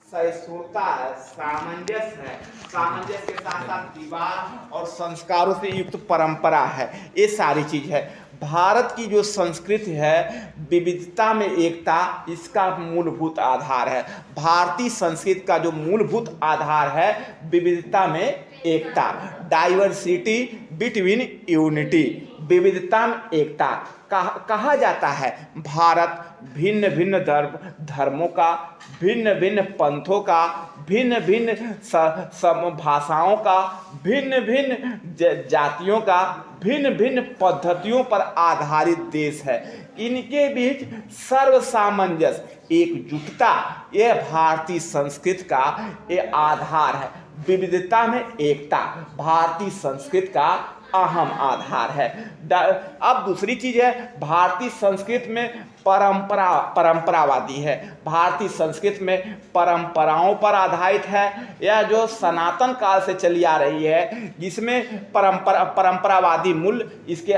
सहिष्णुता है, सामंजस्य है, सामंजस्य के साथ साथ विवाह और संस्कारों से युक्त परंपरा है, ये सारी चीज है। भारत की जो संस्कृति है विविधता में एकता, इसका मूलभूत आधार है। भारतीय संस्कृति का जो मूलभूत आधार है विविधता में एकता, डाइवर्सिटी बिटवीन यूनिटी, विविधता में एकता। कहा जाता है भारत भिन्न भिन्न धर्मों का, भिन्न भिन्न पंथों का, भिन्न भिन्न भाषाओं का, भिन्न भिन्न जातियों का, भिन्न भिन्न पद्धतियों पर आधारित देश है। इनके बीच सर्व सामंजस्य, एकजुटता, यह भारतीय संस्कृति का ये आधार है। विविधता में एकता भारतीय संस्कृति का अहम आधार है। अब दूसरी चीज है, भारतीय संस्कृति में परंपरावादी है। भारतीय संस्कृति में परंपराओं पर आधारित है, यह जो सनातन काल से चली आ रही है, जिसमें परंपरावादी मूल्य इसके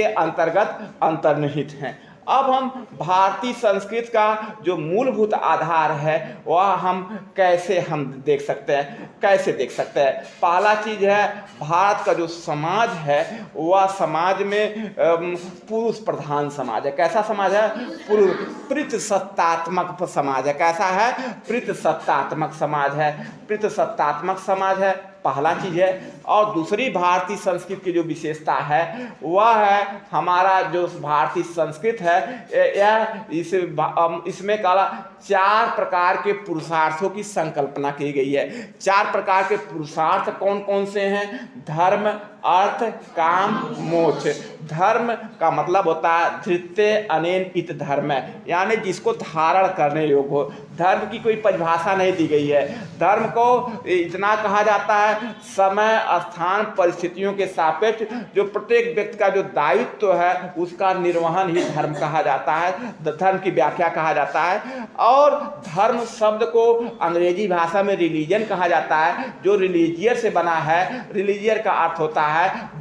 अंतर्गत अंतर्निहित हैं। अब हम भारतीय संस्कृति का जो मूलभूत आधार है वह हम कैसे देख सकते हैं। पहला चीज है, भारत का जो समाज है वह समाज में पुरुष प्रधान समाज है। कैसा समाज है? पितृसत्तात्मक समाज है। कैसा है? पितृसत्तात्मक समाज है, पहला चीज है। और दूसरी भारतीय संस्कृति की जो विशेषता है वह है, हमारा जो भारतीय संस्कृति है यह इसमें काला 4 प्रकार के पुरुषार्थों की संकल्पना की गई है। 4 प्रकार के पुरुषार्थ कौन कौन से हैं? धर्म, अर्थ, काम, मोक्ष। धर्म का मतलब होता है धृत्य अनेन इत धर्म, यानी जिसको धारण करने योग्य हो। धर्म की कोई परिभाषा नहीं दी गई है। धर्म को इतना कहा जाता है, समय, स्थान, परिस्थितियों के सापेक्ष जो प्रत्येक व्यक्ति का जो दायित्व है उसका निर्वहन ही धर्म कहा जाता है, धर्म की व्याख्या कहा जाता है। और धर्म शब्द को अंग्रेजी भाषा में रिलीजन कहा जाता है, जो रिलीजियर से बना है। रिलीजियर का अर्थ होता है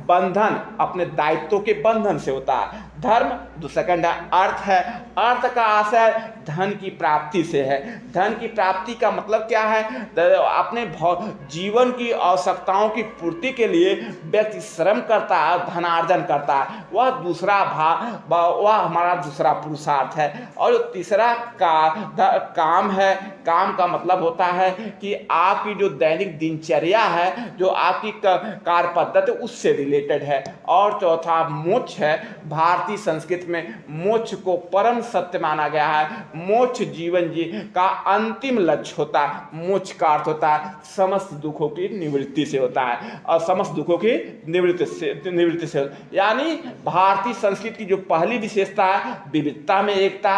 बंधन, अपने दायित्वों के बंधन से होता है। धर्म सेकंड अर्थ है। अर्थ का आशय धन की प्राप्ति से है। धन की प्राप्ति का मतलब क्या है? अपने जीवन की आवश्यकताओं की पूर्ति के लिए व्यक्ति श्रम करता है, धनार्जन करता है, वह हमारा दूसरा पुरुषार्थ है। और तीसरा काम है। काम का मतलब होता है कि आपकी जो दैनिक दिनचर्या है, जो आपकी कार्य पद्धति उससे रिलेटेड है। और चौथा मोक्ष है। भारतीय संस्कृति में मोक्ष को परम सत्य माना गया है। मोक्ष जीवन का अंतिम लक्ष्य होता है। मोक्ष का अर्थ होता है समस्त दुखों की निवृत्ति से होता है, और समस्त दुखों की निवृत्ति से यानी भारतीय संस्कृति की जो पहली विशेषता है विविधता में एकता,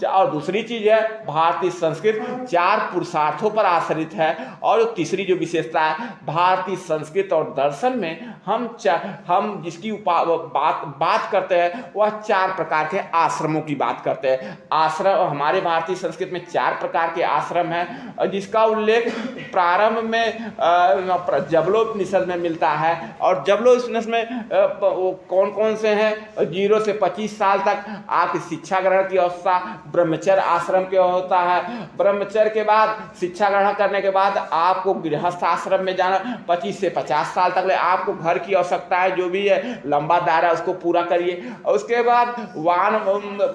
और दूसरी चीज है भारतीय संस्कृति 4 पुरुषार्थों पर आश्रित है। और तीसरी जो विशेषता है भारतीय संस्कृति और दर्शन में हम जिसकी बात करते हैं वह 4 प्रकार के आश्रमों की बात करते हैं। आश्रम हमारे भारतीय संस्कृति में 4 प्रकार के आश्रम हैं, जिसका उल्लेख प्रारंभ में जबलोपनिषद में मिलता है। और जबलोपनिषद में कौन कौन से हैं? 0 से 25 साल तक आपकी शिक्षा ग्रहण की अवस्था ब्रह्मचर्य आश्रम के होता है। ब्रह्मचर्य के बाद शिक्षा ग्रहण करने के बाद आपको गृहस्थ आश्रम में जाना। 25 से 50 साल तक आपको घर की आवश्यकता है, जो भी है लंबा दायरा उसको पूरा करिए। उसके बाद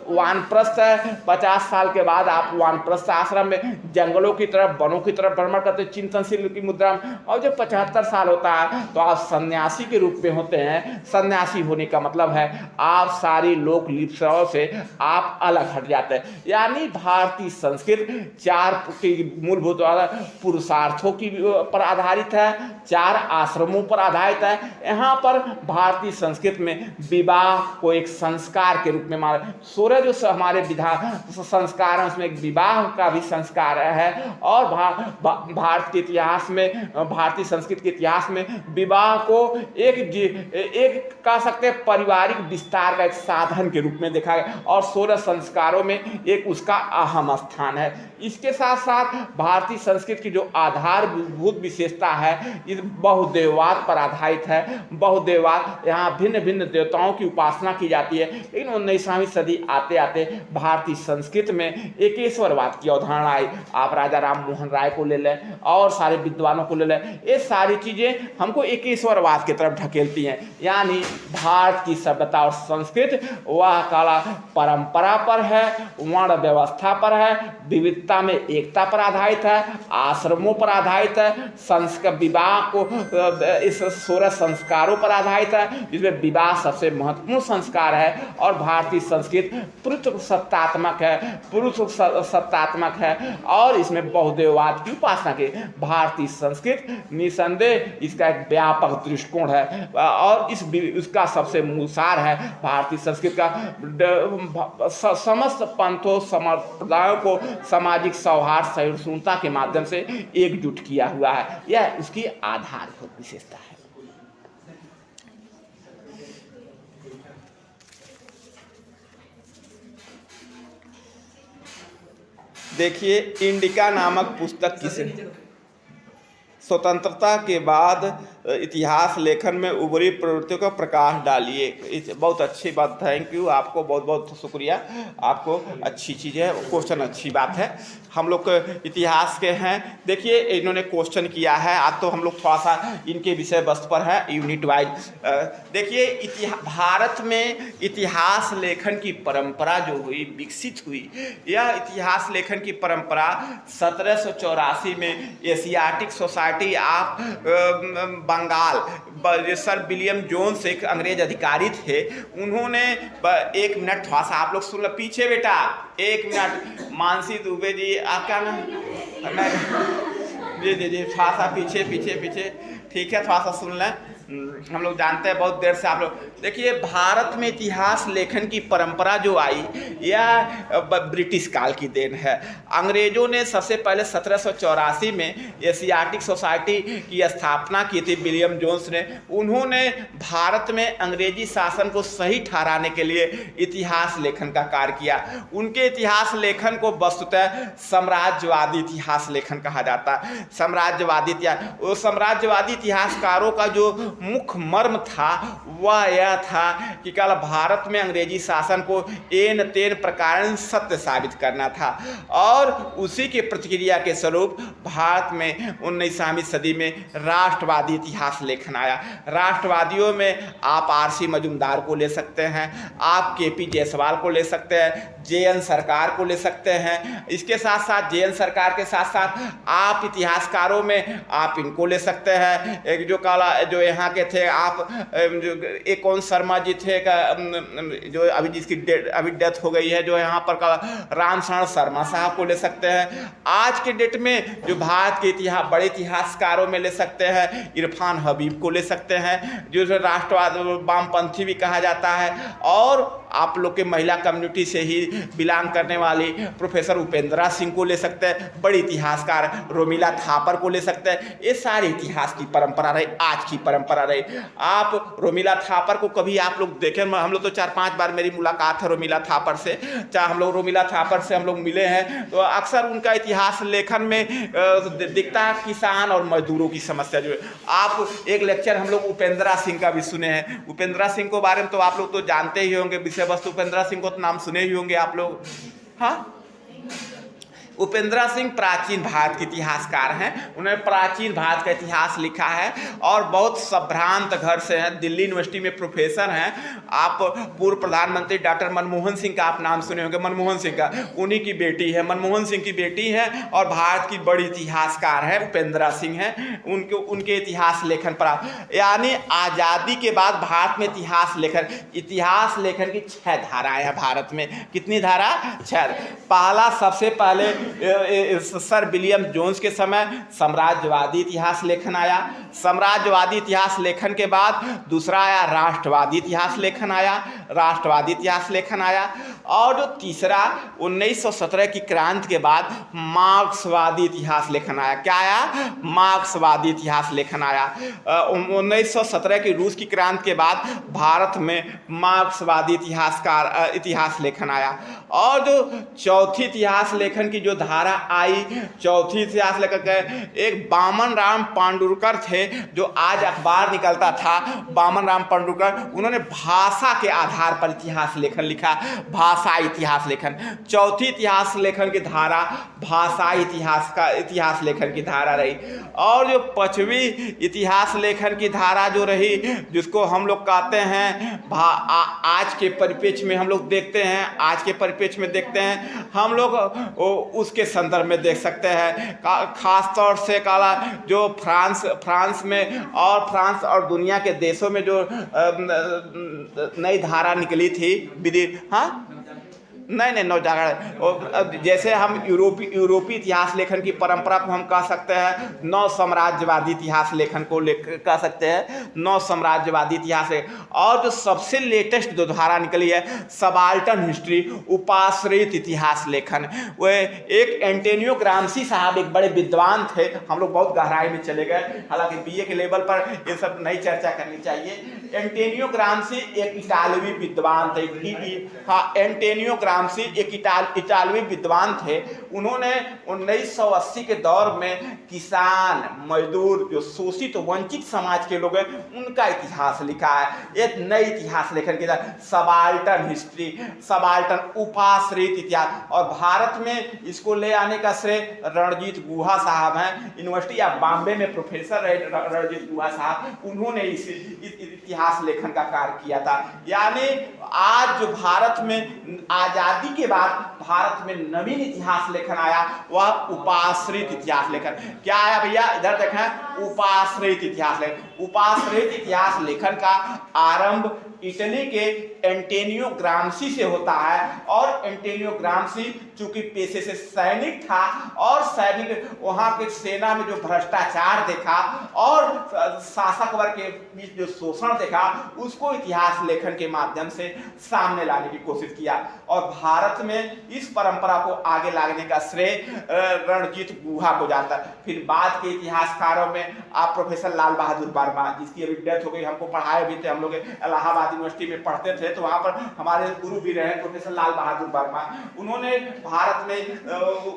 वानप्रस्थ है। 50 साल के बाद आप वानप्रस्थ आश्रम में जंगलों की तरफ, वनों की तरफ भ्रमण करते, चिंतनशील की मुद्रा में। और जब 75 साल होता है तो आप सन्यासी के रूप में होते हैं। सन्यासी होने का मतलब है आप सारी लोक लिप्साओं से आप अलग हट जाते हैं। यानी भारतीय संस्कृति 4 मूलभूत पुरुषार्थों की पर आधारित है, 4 आश्रमों पर आधारित है। यहाँ पर भारतीय संस्कृति में विवाह को एक संस्कार के रूप में माना। 16 जो हमारे संस्कार हैं उसमें विवाह का भी संस्कार है। और भारत के इतिहास में, भारतीय संस्कृति के इतिहास में विवाह को एक कह सकते हैं पारिवारिक विस्तार का एक साधन के रूप में देखा गया। और 16 संस्कारों में एक उसका अहम स्थान है। इसके साथ साथ भारतीय संस्कृति की जो आधारभूत विशेषता है ये बहुदेववाद पर आधारित है। बहुदेववाद, यहाँ भिन्न भिन्न देवताओं की उपासना की जाती है, लेकिन 19वीं सदी आते आते भारतीय संस्कृत में एकेश्वरवाद की अवधारणा आई। आप राजा राम मोहन राय को ले लें और सारे विद्वानों को ले लें, ये सारी चीज़ें हमको एकेश्वरवाद की तरफ ढकेलती हैं। यानी भारत की सभ्यता और संस्कृत वह काला परंपरा पर है, वर्ण व्यवस्था पर है, विविधता में एकता पर आधारित है, आश्रमों पर आधारित है, संस्कार विवाह को इस 16 संस्कारों पर आधारित है, जिसमें विवाह सबसे महत्वपूर्ण संस्कार है। और भारतीय संस्कृत पुरुष सत्तात्मक है, पुरुष सत्तात्मक है और इसमें बहुदेववाद की उपासना की। भारतीय संस्कृत निसंदेह इसका एक व्यापक दृष्टिकोण है और इसका सबसे मूलसार है भारतीय संस्कृत का समस्त पंथों संप्रदायों को सामाजिक सौहार्द सहिष्णुता के माध्यम से एकजुट किया हुआ है। यह उसकी आधारभूत विशेषता है। देखिए, इंडिका नामक पुस्तक किसे स्वतंत्रता के बाद इतिहास लेखन में उभरी प्रवृत्तियों का प्रकाश डालिए। बहुत अच्छी बात, थैंक यू, आपको बहुत बहुत शुक्रिया। आपको अच्छी चीज़ है, क्वेश्चन अच्छी बात है। हम लोग इतिहास के हैं। देखिए, इन्होंने क्वेश्चन किया है, आज तो हम लोग थोड़ा सा इनके विषय वस्तु पर है यूनिट वाइज। देखिए, भारत में इतिहास लेखन की परंपरा जो हुई, विकसित हुई, यह इतिहास लेखन की परंपरा 1784 में Asiatic society of Bengal, sir William Jones एक अंग्रेज अधिकारी थे, उन्होंने एक मिनट थोड़ा सा आप लोग सुन लो, पीछे बेटा एक मिनट, मानसी दुबे जी आपका नाम, जी थोड़ा सा पीछे, ठीक है, थोड़ा सा सुन लें। हम लोग जानते हैं बहुत देर से आप लोग। देखिए, भारत में इतिहास लेखन की परंपरा जो आई, यह ब्रिटिश काल की देन है। अंग्रेजों ने सबसे पहले 1784 में एशियाटिक सोसाइटी की स्थापना की थी, विलियम जोन्स ने। उन्होंने भारत में अंग्रेजी शासन को सही ठहराने के लिए इतिहास लेखन का कार्य किया। उनके इतिहास लेखन को वस्तुतः साम्राज्यवादी इतिहास लेखन कहा जाता है। साम्राज्यवादी इतिहासकारों का जो मुख्य मर्म था वह यह था कि कल भारत में अंग्रेजी शासन को एन तेन प्रकार सत्य साबित करना था, और उसी के प्रतिक्रिया के स्वरूप भारत में 19वीं सदी में राष्ट्रवादी इतिहास लेखन आया। राष्ट्रवादियों में आप आरसी मजूमदार को ले सकते हैं, आप केपी जायसवाल को ले सकते हैं, जेएन सरकार को ले सकते हैं। इसके साथ साथ जेएन सरकार के साथ साथ आप इतिहासकारों में आप इनको ले सकते हैं, एक जो यहाँ के थे, आप एक कौन शर्मा जी थे जो अभी जिसकी अभी डेथ हो गई है, जो यहाँ पर का रामशरण शर्मा साहब को ले सकते हैं। आज के डेट में जो भारत के बड़े इतिहासकारों में ले सकते हैं, इरफान हबीब को ले सकते हैं, जो राष्ट्रवाद वामपंथी भी कहा जाता है, और आप लोग के महिला कम्युनिटी से ही बिलोंग करने वाली प्रोफेसर उपेंद्रा सिंह को ले सकते हैं, बड़ी इतिहासकार रोमिला थापर को ले सकते हैं। ये सारी इतिहास की परंपरा रही, आज की परंपरा रही। आप रोमिला थापर को कभी आप लोग देखें, हम लोग तो 4-5 बार मेरी मुलाकात है रोमिला थापर से, चाहे हम लोग रोमिला थापर से हम लोग मिले हैं, तो अक्सर उनका इतिहास लेखन में दिखता है किसान और मजदूरों की समस्या जो है। आप एक लेक्चर हम लोग उपेंद्रा सिंह का भी सुने हैं। उपेंद्रा सिंह के बारे में तो आप लोग तो जानते ही होंगे, विषय वस्तु उपेंद्रा सिंह को तो नाम सुने ही होंगे आप लोग। हाँ, उपेंद्रा सिंह प्राचीन भारत के इतिहासकार हैं। उन्होंने प्राचीन भारत का इतिहास लिखा है और बहुत संभ्रांत घर से हैं, दिल्ली यूनिवर्सिटी में प्रोफेसर हैं। आप पूर्व प्रधानमंत्री डॉक्टर मनमोहन सिंह का आप नाम सुने होंगे, मनमोहन सिंह का उन्हीं की बेटी है, मनमोहन सिंह की बेटी है, और भारत की बड़ी इतिहासकार है उपेंद्रा सिंह हैं। उनके इतिहास लेखन पर, यानी आज़ादी के बाद भारत में इतिहास लेखन की 6 धाराएं हैं भारत में। कितनी धारा? 6। पहला, सबसे पहले सर विलियम जोन्स के समय साम्राज्यवादी इतिहास लेखन आया। साम्राज्यवादी इतिहास लेखन के बाद दूसरा आया राष्ट्रवादी इतिहास लेखन आया, और जो तीसरा 1917 की क्रांति के बाद मार्क्सवादी इतिहास लेखन आया। क्या आया? मार्क्सवादी इतिहास लेखन आया। 1917 की रूस की क्रांति के बाद भारत में मार्क्सवादी इतिहास लेखन आया। और जो चौथी इतिहास लेखन की जो जो धारा आई, चौथी इतिहास लेखक के एक बामन राम पांडुरकर थे, जो आज अखबार निकलता था, बामन राम पांडुरकर, उन्होंने भाषा के आधार पर इतिहास लेखन लिखा, भाषा इतिहास लेखन। चौथी इतिहास लेखन की धारा भाषा इतिहास लेखन की धारा रही। और जो पांचवी इतिहास लेखन की धारा जो रही, जिसको हम लोग कहते हैं आज के परिप्रेक्ष्य में हम लोग देखते हैं, आज के परिप्रेक्ष्य में देखते हैं हम लोग उसके संदर्भ में देख सकते हैं। खास तौर से काला जो फ्रांस में और फ्रांस और दुनिया के देशों में जो नई धारा निकली थी नहीं नवजागरण, जैसे हम यूरोपीय इतिहास लेखन की परंपरा को हम कह सकते हैं नव साम्राज्यवादी इतिहास लेखन को कह सकते हैं नव साम्राज्यवादी इतिहास। और जो सबसे लेटेस्ट जो धारा निकली है सबाल्टर्न हिस्ट्री, उपाश्रित इतिहास लेखन। वह एक एंटोनियो ग्राम्सी साहब एक बड़े विद्वान थे, हम लोग बहुत गहराई में चले गए, हालांकि बीए के लेवल पर ये सब नहीं चर्चा करनी चाहिए। एंटोनियो ग्राम्सी एक इटालवी विद्वान थे, एंटोनियो ग्राम्सी एक इटालवी विद्वान थे। उन्होंने 1980 के दौर में किसान, मजदूर, जो शोषित वंचित समाज के लोग हैं, उनका इतिहास लिखा है। एक नई इतिहास लेखन की सबाल्टर्न हिस्ट्री, सबाल्टर्न उपाश्रित इतिहास। और भारत में इसको ले आने का श्रेय रणजीत गुहा साहब हैं, यूनिवर्सिटी ऑफ बॉम्बे में प्रोफेसर रहे रणजीत गुहा साहब, उन्होंने इस इतिहास लेखन का कार्य किया था। यानी आज जो भारत में आजादी के बाद भारत में नवीन इतिहास लेखन आया, वह उपाश्रित इतिहास लेखन। क्या आया भैया, इधर देखें, उपाश्रित इतिहास लेखन। उपाश्रित इतिहास लेखन का आरंभ इटली के एंटोनियो ग्राम्सी से होता है। और एंटोनियो ग्राम्सी चूंकि पेशे से सैनिक था और सैनिक वहां के सेना में जो भ्रष्टाचार देखा और शासक वर्ग के बीच जो शोषण देखा, उसको इतिहास लेखन के माध्यम से सामने लाने की कोशिश किया। और भारत में इस परंपरा को आगे लाने का श्रेय रणजीत गुहा को जाता है। फिर बाद के इतिहासकारों में आप प्रोफेसर लाल बहादुर वर्मा, जिसकी अभी डेथ हो गई, हमको पढ़ाए भी थे, हम लोग इलाहाबाद यूनिवर्सिटी में पढ़ते थे, तो वहां पर हमारे गुरु भी रहे प्रोफेसर लाल बहादुर वर्मा। उन्होंने भारत में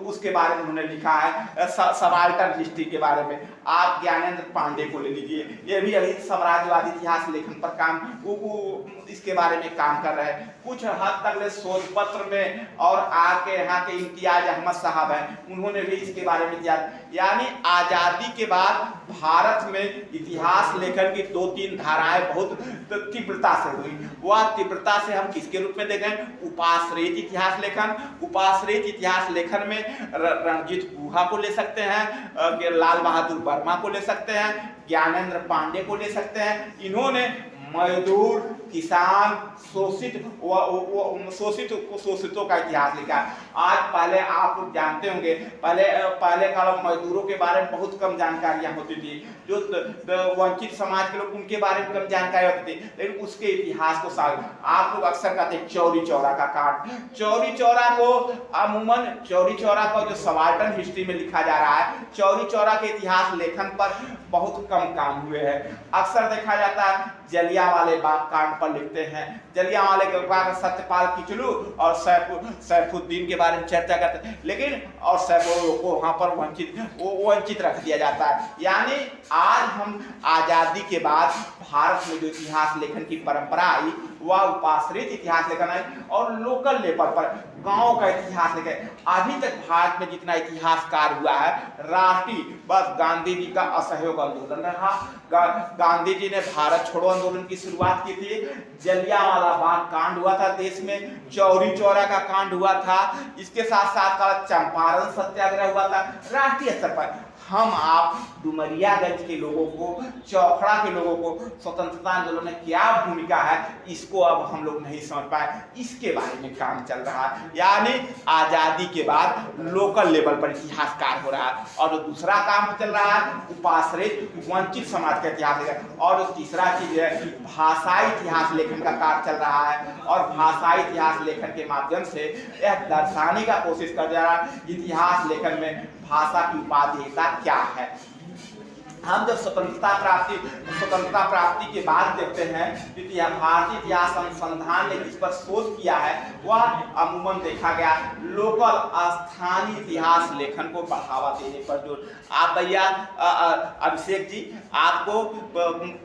उसके बारे में उन्होंने लिखा है, सबाल्टर्न हिस्ट्री के बारे में। आप ज्ञानेंद्र पांडे को ले लीजिए, ये भी अभी साम्राज्यवादी इतिहास लेखन पर काम इसके बारे में काम कर रहे हैं। कुछ हद तक शोध पत्र में और आके यहाँ के इम्तियाज अहमद साहब हैं, उन्होंने भी इसके बारे में दिया। यानी आजादी के बाद भारत में इतिहास लेखन की 2-3 धाराएं बहुत तीव्रता से हुई। वह तीव्रता से हम किसके रूप में देखें, उपाश्रित इतिहास लेखन। उपाश्रित इतिहास लेखन में रणजीत गुहा को ले सकते हैं, लाल बहादुर वर्मा को ले सकते हैं, ज्ञानेंद्र पांडे को ले सकते हैं। इन्होंने मजदूर, किसान, शोषितों का इतिहास लिखा। आज पहले आप लोग जानते होंगे, पहले काल मजदूरों के बारे में बहुत कम जानकारियां होती थी, जो वंचित समाज के लोग, उनके बारे में कम जानकारी होती थी। लेकिन उसके इतिहास को आप लोग अक्सर कहते हैं चौरी चौरा का कांड। चौरी चौरा को अमूमन चौरी चौरा को जो सबाल्टर्न हिस्ट्री में लिखा जा रहा है, चौरी चौरा के इतिहास लेखन पर बहुत कम काम हुए हैं। अक्सर देखा जाता है जलियांवाले बाग कांड पर लिखते हैं, जलियांवाले के बाग सत्यपाल किचलू और सैफुद्दीन के बारे में चर्चा करते हैं, लेकिन और सैफुद्दीन को वहां पर वंचित रख दिया जाता है। यानी आज हम आजादी के बाद भारत में जो इतिहास लेखन की परंपरा आई, वह उपाश्रित इतिहास लेखन आई और लोकल लेवल पर गांव का इतिहास लेखन। अभी तक भारत में जितना इतिहासकार हुआ है राष्ट्रीय, बस गांधी जी का असहयोग आंदोलन रहा। गांधी जी ने भारत छोड़ो आंदोलन की शुरुआत की थी, जलियांवाला बाग कांड हुआ था देश में, चौरी चौरा का कांड हुआ था, इसके साथ साथ चंपारण सत्याग्रह हुआ था। राष्ट्रीय स्तर पर हम आप डुमरियागंज के लोगों को, चौखड़ा के लोगों को स्वतंत्रता आंदोलन में क्या भूमिका है, इसको अब हम लोग नहीं समझ पाए, इसके बारे में काम चल रहा है। यानी आजादी के बाद लोकल लेवल पर इतिहासकार हो रहा है। और जो दूसरा काम चल रहा है उपाश्रित वंचित समाज का इतिहास लेखन। और जो तीसरा चीज है भाषाई इतिहास लेखन का कार्य चल रहा है। और भाषाई इतिहास लेखन के माध्यम से यह दर्शाने का कोशिश कर जा रहा है इतिहास लेखन में भाषा की उपादेयता क्या है। हम जब स्वतंत्रता प्राप्ति के बाद देखते हैं कि भारतीय इतिहास अनुसंधान ने जिस पर शोध किया है वह अमूमन देखा गया लोकल स्थानीय इतिहास लेखन को बढ़ावा देने पर जो आप भैया अभिषेक जी आपको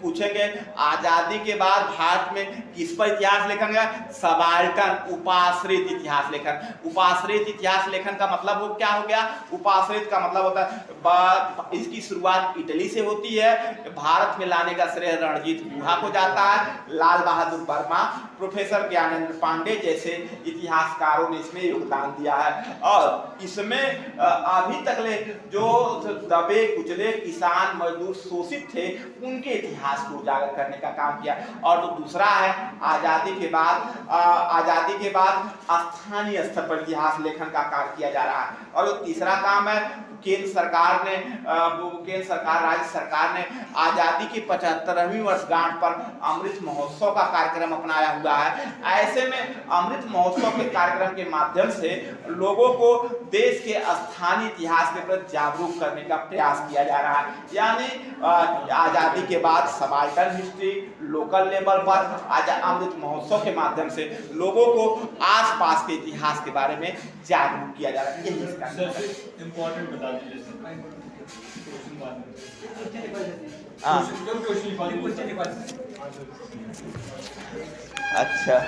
पूछेंगे आजादी के बाद भारत में किस पर इतिहास लेखन गया? सबाल्टन उपाश्रित इतिहास लेखन। उपाश्रित इतिहास लेखन का मतलब क्या हो गया? उपाश्रित का मतलब होता है इसकी शुरुआत इटली से होती है, भारत में लाने का श्रेय रणजीत गुहा को जाता है, लाल बहादुर वर्मा, प्रोफेसर ज्ञानेंद्र पांडे जैसे इतिहासकारों ने इसमें योगदान दिया है। और इसमें अभी तक ले जो दबे कुचले किसान मजदूर शोषित थे उनके इतिहास को उजागर करने का काम किया। और तो दूसरा है आजादी के बाद स्थानीय स्तर पर इतिहास लेखन का कार्य किया जा रहा है। और जो तीसरा काम है केंद्र सरकार राज्य सरकार ने आजादी की 75वीं वर्षगांठ पर अमृत महोत्सव का कार्यक्रम अपनाया हुआ है। ऐसे में अमृत महोत्सव के कार्यक्रम के माध्यम से लोगों को देश के स्थानीय इतिहास के प्रति जागरूक करने का प्रयास किया जा रहा है। यानी आजादी के बाद सबाल्टन हिस्ट्री लोकल लेवल पर अमृत महोत्सव के माध्यम से लोगों को आसपास के इतिहास के बारे में जागरूक किया जा रहा है। यही इसका इम्पोर्टेंट बता दीजिए। अच्छा,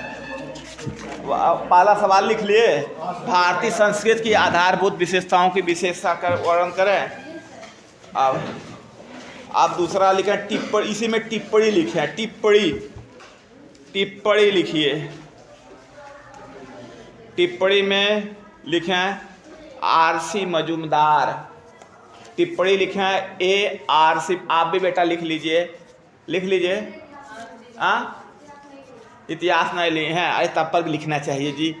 पहला सवाल लिख लिए। भारतीय संस्कृत की आधारभूत विशेषताओं की विशेषता का वर्णन करें। अब दूसरा लिखें टिप्पणी, इसी में टिप्पणी लिखे। टिप्पणी लिखिए। टिप्पणी में लिखें आरसी मजूमदार। टिप्पणी लिखें ARC। आप भी बेटा लिख लीजिए। इतिहास नहीं लिए हैं, अरे तब पर लिखना चाहिए जी।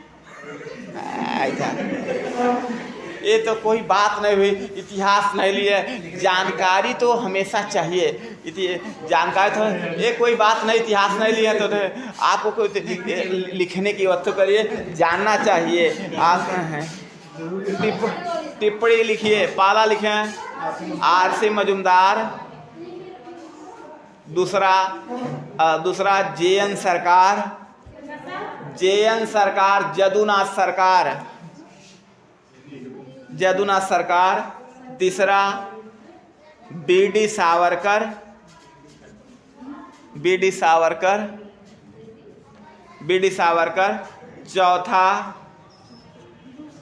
ये तो कोई बात नहीं हुई, इतिहास नहीं लिए, जानकारी तो हमेशा चाहिए। जानकारी तो ये कोई बात नहीं, इतिहास नहीं लिए तो आपको कोई लिखने की वस्तु करिए, जानना चाहिए। आप टिप्पणी लिखिए। पहला लिखें आरसी मजूमदार। दूसरा JN सरकार, जदुनाथ सरकार। तीसरा BD सावरकर। चौथा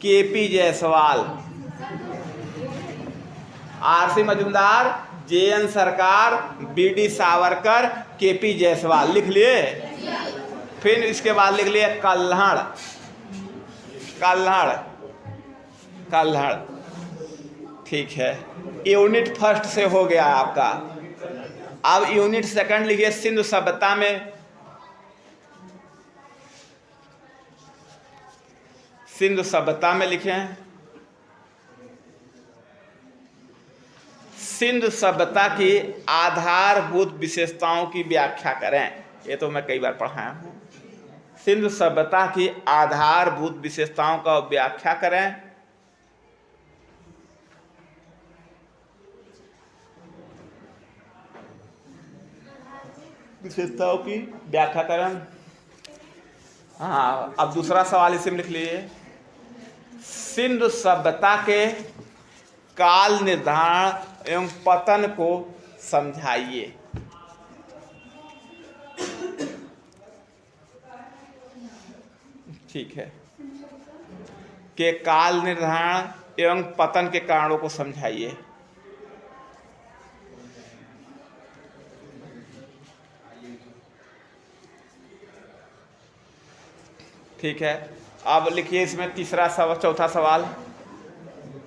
KP Jaiswal. RC Majumdar, JN सरकार, BD सावरकर, KP जायसवाल। लिख लिए। फिर इसके बाद लिख लिए कल्हड़। ठीक है, यूनिट फर्स्ट से हो गया आपका। अब यूनिट सेकंड लिखिए। सिंधु सभ्यता में लिखें सिंधु सभ्यता की आधारभूत विशेषताओं की व्याख्या करें। ये तो मैं कई बार पढ़ाया हूँ। सिंधु सभ्यता की आधारभूत विशेषताओं का व्याख्या करें। विशेषताओं की व्याख्या करें। हाँ, अब दूसरा सवाल इसी में लिख लीजिए। सिंधु सभ्यता के काल निर्धारण एवं पतन को समझाइए। ठीक है, के काल निर्धारण एवं पतन के कारणों को समझाइए। ठीक है, अब लिखिए इसमें चौथा सवाल।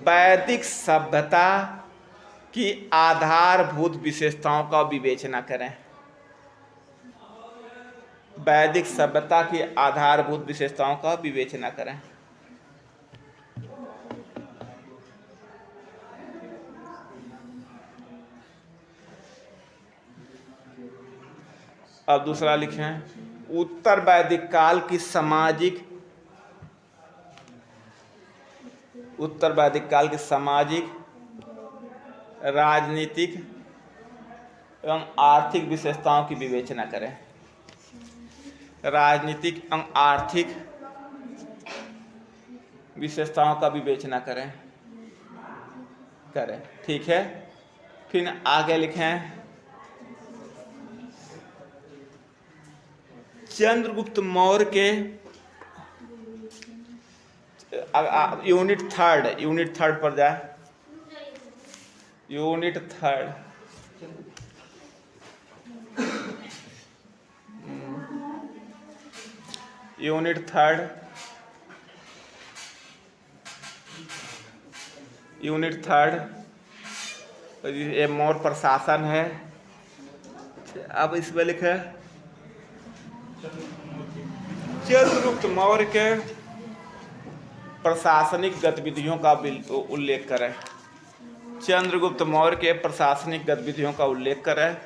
वैदिक सभ्यता की आधारभूत विशेषताओं का विवेचना करें। वैदिक सभ्यता की आधारभूत विशेषताओं का विवेचना करें। अब दूसरा लिखें उत्तर वैदिक काल की सामाजिक, राजनीतिक एवं आर्थिक विशेषताओं की विवेचना करें। राजनीतिक एवं आर्थिक विशेषताओं का विवेचना करें। ठीक है। फिर आगे लिखें, चंद्रगुप्त मौर्य के यूनिट थर्ड पर जाए। यूनिट थर्ड, ये मौर्य प्रशासन है। अब इसमें लिखे चंद्रगुप्त मौर्य के प्रशासनिक गतिविधियों का उल्लेख करें। चंद्रगुप्त मौर्य के प्रशासनिक गतिविधियों का उल्लेख करें।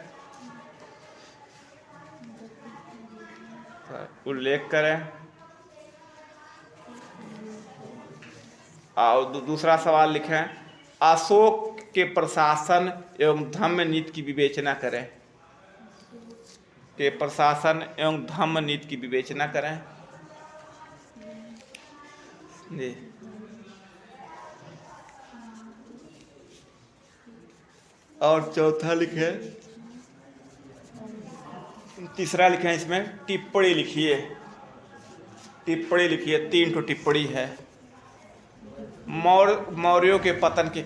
और दूसरा सवाल लिखें, अशोक के प्रशासन एवं धम्म नीति की विवेचना करें। के प्रशासन एवं धम्म नीति की विवेचना करें। जी। और चौथा लिखे, तीसरा लिखें, इसमें टिप्पणी लिखिए। 3 ठो टिप्पणी है। मौर्यों के पतन के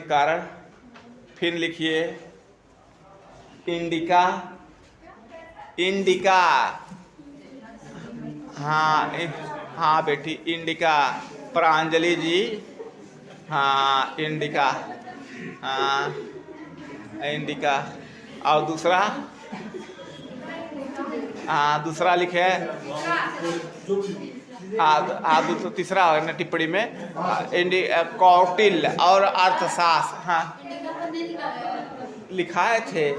कारण फिर लिखिए इंडिका। हाँ बेटी, इंडिका, प्रांजलि जी। हाँ इंडिका, इंडिका। और दूसरा लिखे, तीसरा है ना टिप्पणी में, कौटिल्य और अर्थशास्त्र। हाँ लिखाए थे,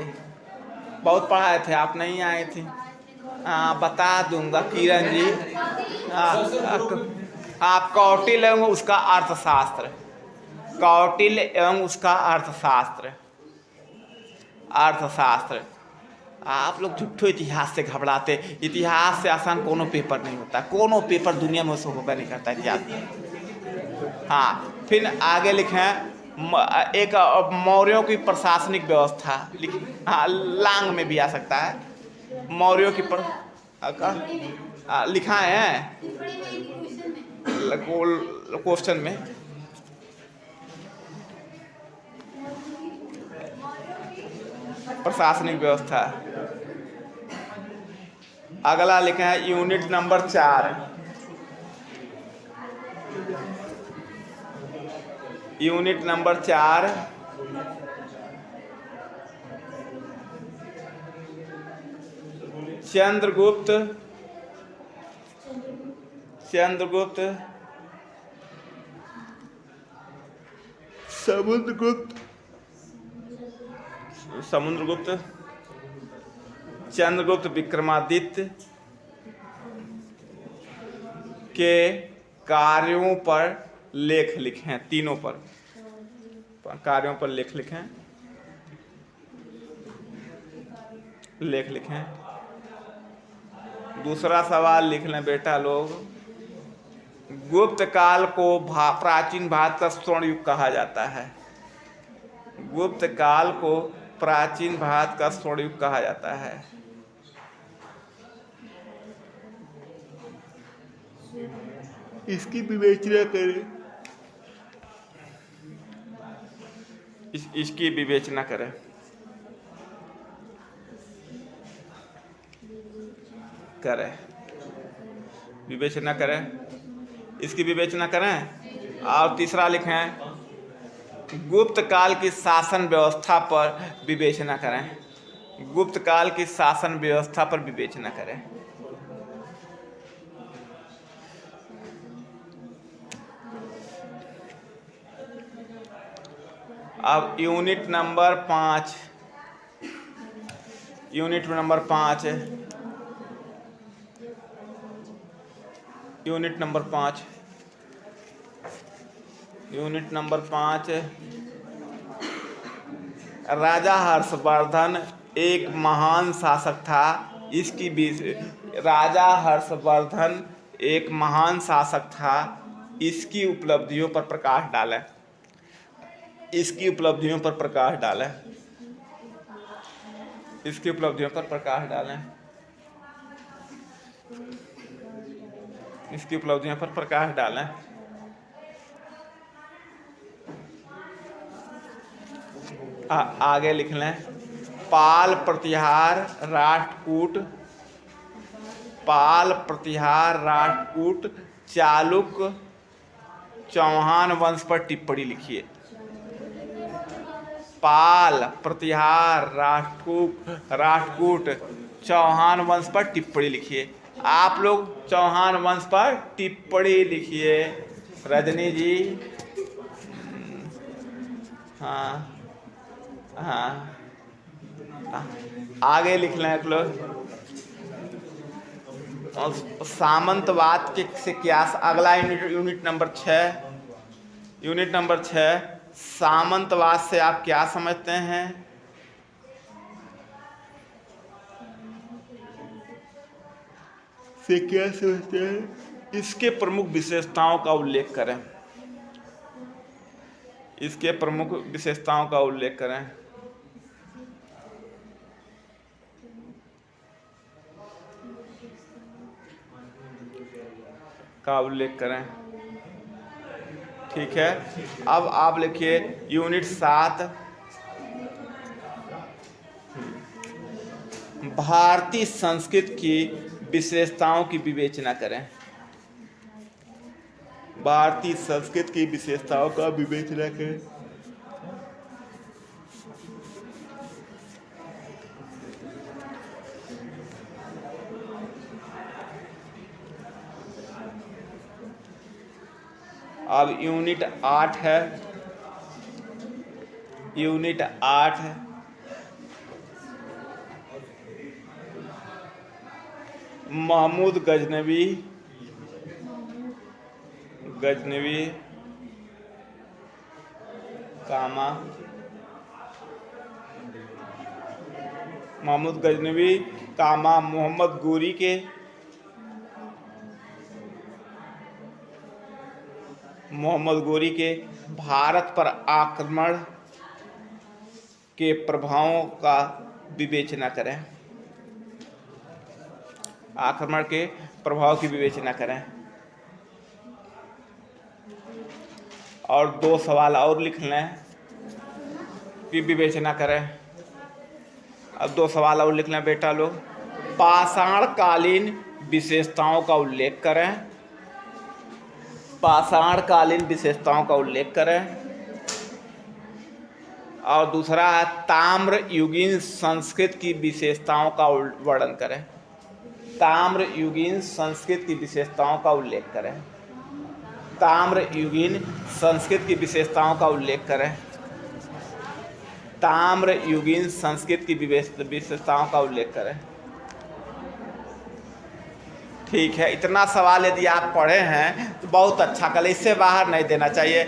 बहुत पढ़ाए थे, आप नहीं आए थे। बता दूंगा किरण जी। आप कौटिल्य एवं उसका अर्थशास्त्र, आप लोग झूठो इतिहास से घबराते। इतिहास से आसान कोनो पेपर नहीं होता, कोनो पेपर दुनिया में उसको होगा नहीं करता इतिहास। हाँ फिर आगे लिखें, एक मौर्यों की प्रशासनिक व्यवस्था। हाँ लांग में भी आ सकता है। मौर्यों की लिखा है क्वेश्चन में। प्रशासनिक व्यवस्था। अगला लिखे हैं यूनिट नंबर 4। चंद्रगुप्त चंद्रगुप्त विक्रमादित्य के कार्यों पर लेख लिखें। तीनों पर कार्यों पर लेख लिखें। दूसरा सवाल लिख लें बेटा लोग, गुप्त काल को प्राचीन भारत का स्वर्ण युग कहा जाता है। गुप्त काल को प्राचीन भारत का स्वर्ण युग कहा जाता है। इसकी विवेचना करें। इसकी विवेचना करें। इसकी विवेचना करें। और तीसरा लिखें, गुप्त काल की शासन व्यवस्था पर विवेचना करें। गुप्त काल की शासन व्यवस्था पर विवेचना करें। अब यूनिट नंबर 5 है। यूनिट नंबर 5 राजा हर्षवर्धन एक महान शासक था। राजा हर्षवर्धन एक महान शासक था। इसकी उपलब्धियों पर प्रकाश डालें। इसकी उपलब्धियों पर प्रकाश डालें। इसकी उपलब्धियों पर प्रकाश डालें। इसकी उपलब्धियों पर प्रकाश डालें। आगे लिख लें। पाल प्रतिहार राष्ट्रकूट चालुक्य चौहान वंश पर टिप्पणी लिखिए। पाल प्रतिहार राष्ट्रकूट चौहान वंश पर टिप्पणी लिखिए। आप लोग चौहान वंश पर टिप्पणी लिखिए। रजनी जी, हाँ आगे लिख लें एक लोग। सामंतवाद के से क्या अगला यूनिट नंबर 6 सामंतवाद से आप क्या समझते हैं? से क्या समझते हैं? इसके प्रमुख विशेषताओं का उल्लेख करें। इसके प्रमुख विशेषताओं का उल्लेख करें। ठीक है, अब आप लिखिए यूनिट 7 भारतीय संस्कृति की विशेषताओं की विवेचना करें। भारतीय संस्कृति की विशेषताओं का विवेचना करें। अब यूनिट 8 है। महमूद गजनवी मोहम्मद गोरी के भारत पर आक्रमण के प्रभावों का विवेचना करें। आक्रमण के प्रभाव की विवेचना करें। और 2 सवाल और लिख लें कि विवेचना करें। अब 2 सवाल और लिख लें बेटा लोग। पाषाणकालीन विशेषताओं का उल्लेख करें। पाषाणकालीन विशेषताओं का उल्लेख करें। और दूसरा है ताम्रयुगीन संस्कृति की विशेषताओं का वर्णन करें। ताम्रयुगीन संस्कृति की विशेषताओं का उल्लेख करें। ताम्रयुगीन संस्कृति की विशेषताओं का उल्लेख करें। ताम्रयुगीन संस्कृति की विशेषताओं का उल्लेख करें। ठीक है, इतना सवाल यदि आप पढ़े हैं तो बहुत अच्छा। कल इससे बाहर नहीं देना चाहिए।